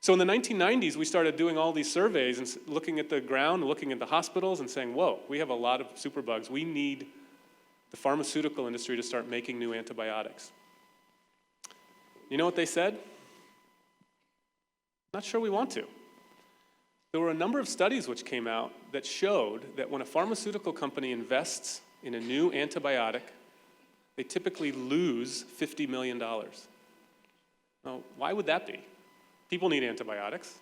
So in the 1990s, we started doing all these surveys and looking at the ground, looking at the hospitals and saying, whoa, we have a lot of superbugs. We need the pharmaceutical industry to start making new antibiotics. You know what they said? Not sure we want to. There were a number of studies which came out that showed that when a pharmaceutical company invests in a new antibiotic, they typically lose $50 million. Now, why would that be? People need antibiotics.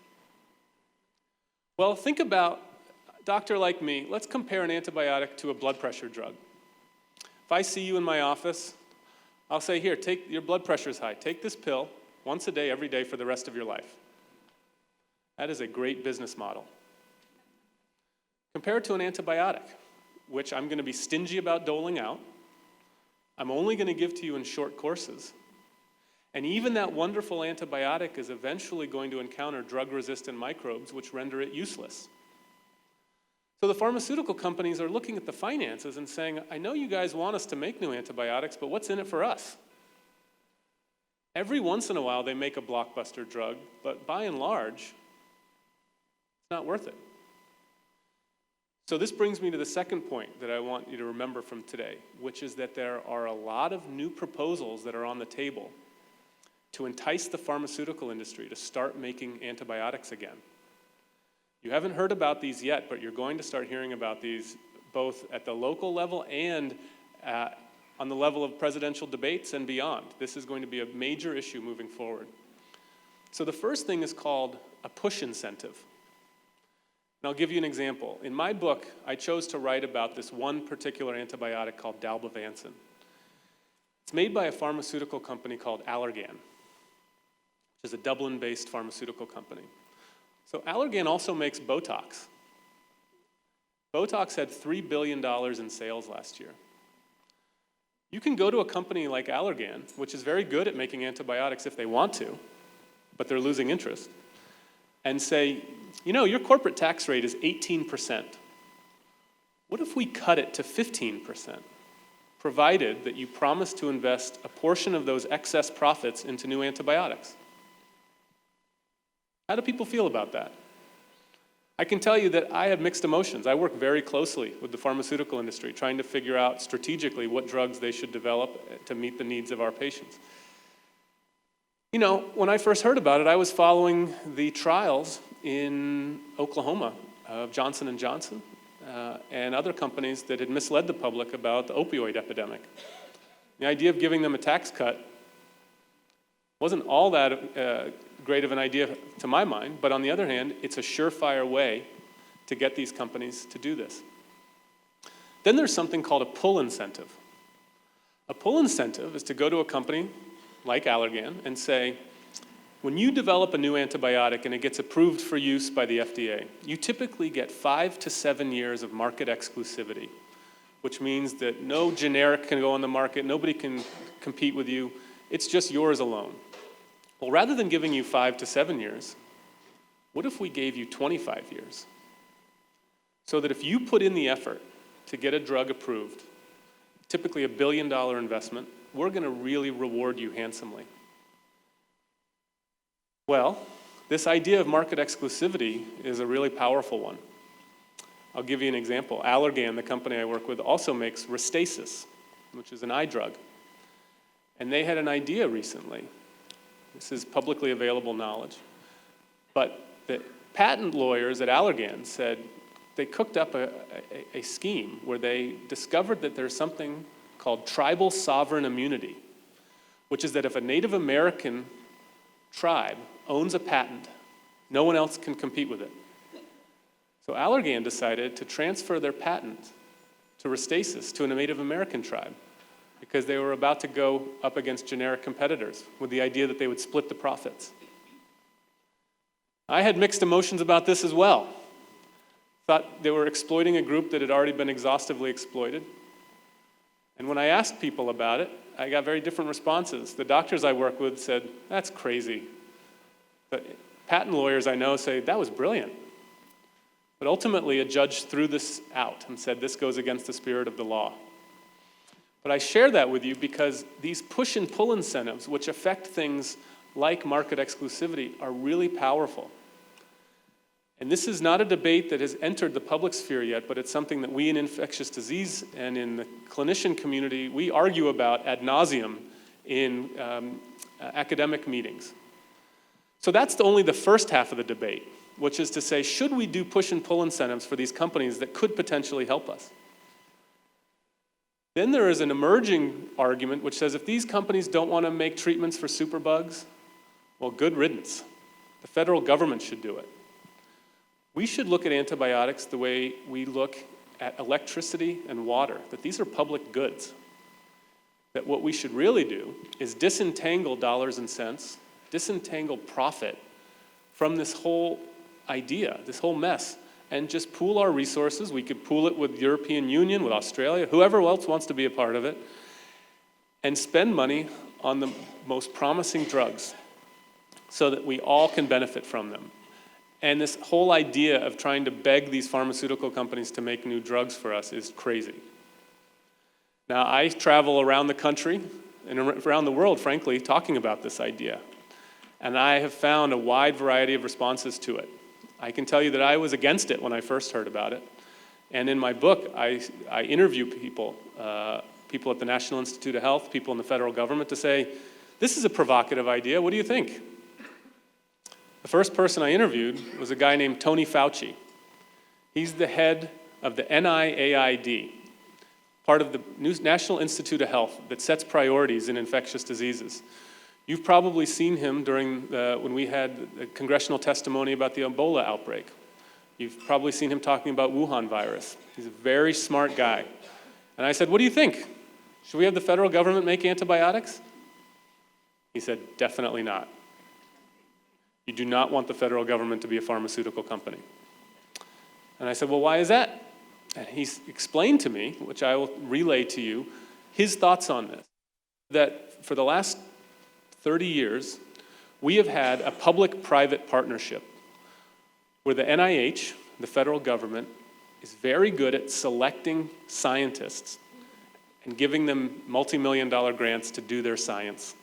Well, think about a doctor like me. Let's compare an antibiotic to a blood pressure drug. If I see you in my office, I'll say, here, your blood pressure is high. Take this pill once a day, every day for the rest of your life. That is a great business model. Compare it to an antibiotic, which I'm going to be stingy about doling out. I'm only going to give to you in short courses. And even that wonderful antibiotic is eventually going to encounter drug-resistant microbes which render it useless. So the pharmaceutical companies are looking at the finances and saying, I know you guys want us to make new antibiotics, but what's in it for us? Every once in a while they make a blockbuster drug, but by and large, it's not worth it. So this brings me to the second point that I want you to remember from today, which is that there are a lot of new proposals that are on the table to entice the pharmaceutical industry to start making antibiotics again. You haven't heard about these yet, but you're going to start hearing about these both at the local level and on the level of presidential debates and beyond. This is going to be a major issue moving forward. So the first thing is called a push incentive. And I'll give you an example. In my book, I chose to write about this one particular antibiotic called dalbavancin. It's made by a pharmaceutical company called Allergan, which is a Dublin-based pharmaceutical company. So Allergan also makes Botox. Botox had $3 billion in sales last year. You can go to a company like Allergan, which is very good at making antibiotics if they want to, but they're losing interest, and say, you know, your corporate tax rate is 18%. What if we cut it to 15%, provided that you promise to invest a portion of those excess profits into new antibiotics? How do people feel about that? I can tell you that I have mixed emotions. I work very closely with the pharmaceutical industry, trying to figure out strategically what drugs they should develop to meet the needs of our patients. You know, when I first heard about it, I was following the trials in Oklahoma of Johnson & Johnson and other companies that had misled the public about the opioid epidemic. The idea of giving them a tax cut wasn't all that great of an idea to my mind, but on the other hand, it's a surefire way to get these companies to do this. Then there's something called a pull incentive. A pull incentive is to go to a company like Allergan and say, when you develop a new antibiotic and it gets approved for use by the FDA, you typically get 5 to 7 years of market exclusivity, which means that no generic can go on the market, nobody can compete with you, it's just yours alone. Well, rather than giving you 5 to 7 years, what if we gave you 25 years? So that if you put in the effort to get a drug approved, typically $1 billion investment, we're going to really reward you handsomely. Well, this idea of market exclusivity is a really powerful one. I'll give you an example. Allergan, the company I work with, also makes Restasis, which is an eye drug. And they had an idea recently. This is publicly available knowledge. But the patent lawyers at Allergan said they cooked up a scheme where they discovered that there's something called tribal sovereign immunity, which is that if a Native American tribe owns a patent, no one else can compete with it. So Allergan decided to transfer their patent to Restasis to a Native American tribe because they were about to go up against generic competitors with the idea that they would split the profits. I had mixed emotions about this as well. Thought they were exploiting a group that had already been exhaustively exploited. And when I asked people about it, I got very different responses. The doctors I work with said, that's crazy. The patent lawyers I know say, that was brilliant. But ultimately, a judge threw this out and said, this goes against the spirit of the law. But I share that with you because these push and pull incentives, which affect things like market exclusivity, are really powerful. And this is not a debate that has entered the public sphere yet, but it's something that we in infectious disease and in the clinician community, we argue about ad nauseum in academic meetings. So that's only the first half of the debate, which is to say, should we do push and pull incentives for these companies that could potentially help us? Then there is an emerging argument which says if these companies don't want to make treatments for superbugs, well, good riddance. The federal government should do it. We should look at antibiotics the way we look at electricity and water, that these are public goods. That what we should really do is disentangle dollars and cents, disentangle profit from this whole idea, this whole mess, and just pool our resources. We could pool it with the European Union, with Australia, whoever else wants to be a part of it, and spend money on the most promising drugs so that we all can benefit from them. And this whole idea of trying to beg these pharmaceutical companies to make new drugs for us is crazy. Now, I travel around the country and around the world, frankly, talking about this idea. And I have found a wide variety of responses to it. I can tell you that I was against it when I first heard about it. And in my book, I interview people, people at the National Institute of Health, people in the federal government, to say, this is a provocative idea, what do you think? The first person I interviewed was a guy named Tony Fauci. He's the head of the NIAID, part of the National Institute of Health that sets priorities in infectious diseases. You've probably seen him during when we had the congressional testimony about the Ebola outbreak. You've probably seen him talking about Wuhan virus. He's a very smart guy. And I said, what do you think? Should we have the federal government make antibiotics? He said, definitely not. You do not want the federal government to be a pharmaceutical company. And I said, well, why is that? And he explained to me, which I will relay to you, his thoughts on this. That for the last 30 years, we have had a public-private partnership where the NIH, the federal government, is very good at selecting scientists and giving them multi-million-dollar grants to do their science,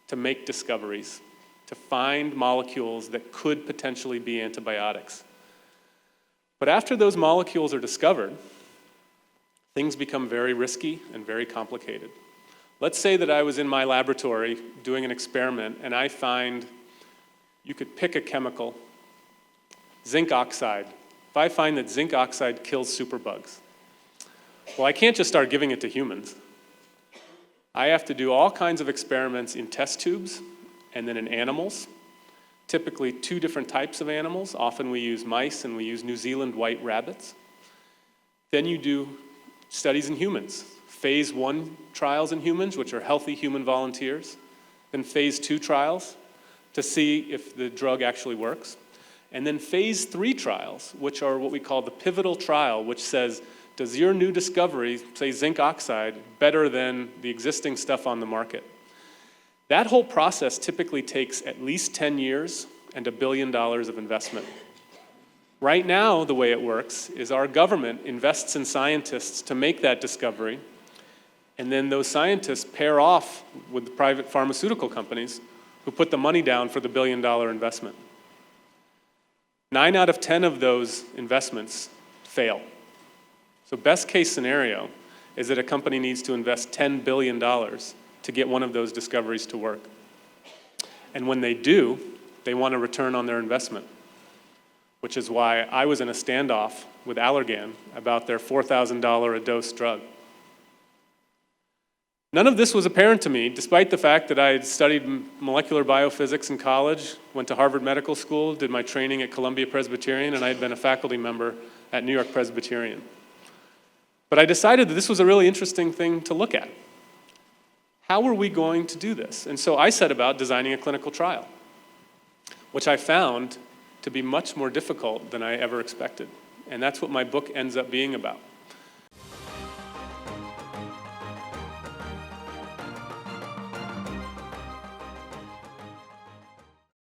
to make discoveries, to find molecules that could potentially be antibiotics. But after those molecules are discovered, things become very risky and very complicated. Let's say that I was in my laboratory doing an experiment and I find, you could pick a chemical, zinc oxide. If I find that zinc oxide kills superbugs, well, I can't just start giving it to humans. I have to do all kinds of experiments in test tubes and then in animals, typically 2 different types of animals. Often we use mice and we use New Zealand white rabbits. Then you do studies in humans. Phase 1 trials in humans, which are healthy human volunteers. Then phase 2 trials to see if the drug actually works. And then phase 3 trials, which are what we call the pivotal trial, which says, does your new discovery, say zinc oxide, better than the existing stuff on the market? That whole process typically takes at least 10 years and $1 billion of investment. Right now, the way it works is our government invests in scientists to make that discovery, and then those scientists pair off with the private pharmaceutical companies who put the money down for the $1 billion investment. 9 out of 10 of those investments fail. So best case scenario is that a company needs to invest $10 billion to get one of those discoveries to work. And when they do, they want a return on their investment, which is why I was in a standoff with Allergan about their $4,000 a dose drug. None of this was apparent to me, despite the fact that I had studied molecular biophysics in college, went to Harvard Medical School, did my training at Columbia Presbyterian, and I had been a faculty member at New York-Presbyterian. But I decided that this was a really interesting thing to look at. How are we going to do this? And so I set about designing a clinical trial, which I found to be much more difficult than I ever expected. And that's what my book ends up being about.